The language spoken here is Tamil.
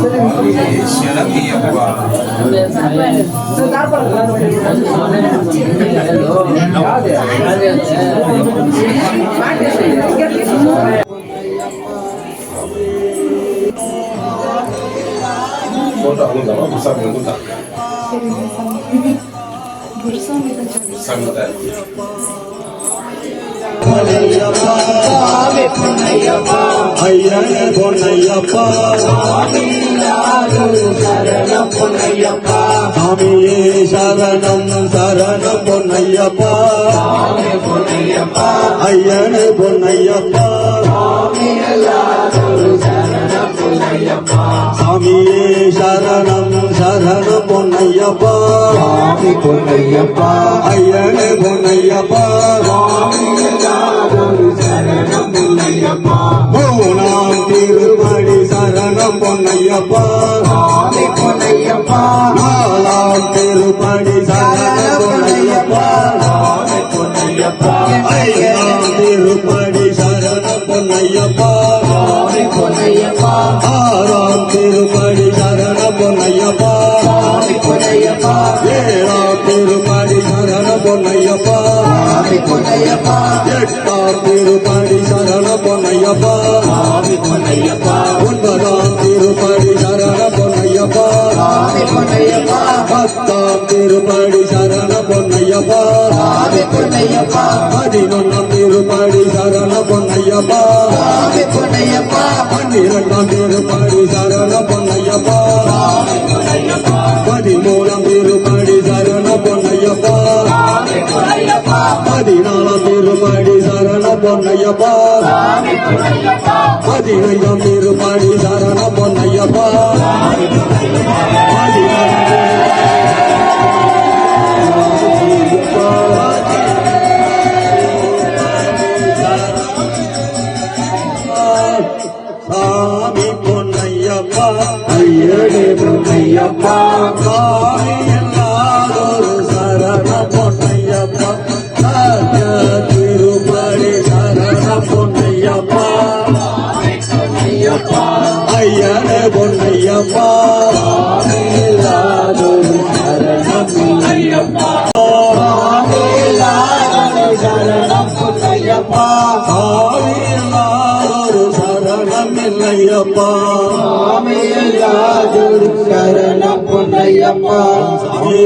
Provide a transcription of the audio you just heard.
சரணமையப்பா. ஐயனே பொன்னையப்பா சாமியே சரணம் சரணம் பொன்னையப்பா ஐயனே பொன்னையப்பா சாமியே சரணம் சரணம் பொன்னையப்பா ஐயனே பொன்னையப்பா மூணாம் திருப்படி சரணம் பொன்னையப்பா நாலாம் திருப்படி சரணம் பொன்னையப்பா ஐந்தாம் திருப்படி சரணம் பொன்னையப்பா ஆறாம் திருப்படி சரணம் பொன்னையப்பா ஏழாம் திருப்படி சரணம் பொன்னையப்பா எட்டாம் திருப்படி சரணம் பொன்னையப்பா ஒன்பதாம் திருப்படி சரணம் பொன்னையப்பா பத்தாம் திருப்படி சரணம் பொன்னையப்பா பதினொன்றாம் திருப்படி சரணம் பொன்னையப்பா பன்னிரெண்டாம் திருப்படி சரணம் பொன்னையப்பா பதிமூணாம் திருப்படி சரணம் பொன்னையப்பா பதினாலாம் திருப்படி சரணம் பொன்னையப்பா பதினைந்தாம் திருப்படி சரணம் பொன்னையப்பா சாமி பொன்னையப்பா ஐயனே பொன்னையப்பா சாமி எல்லாரும் சரணம் பொன்னையப்பா திருப்படி சரணம் பொன்னையப்பா ஐயனே பொன்னையப்பா எல்லாரும் சரணம் பொன்னையப்பா சரணம் பொன்னையப்பா சாமி எல்லாரும் சரணம் இல்லையப்பா சாமி எல்லாரும் சரணம் பொன்னையப்பா சாமி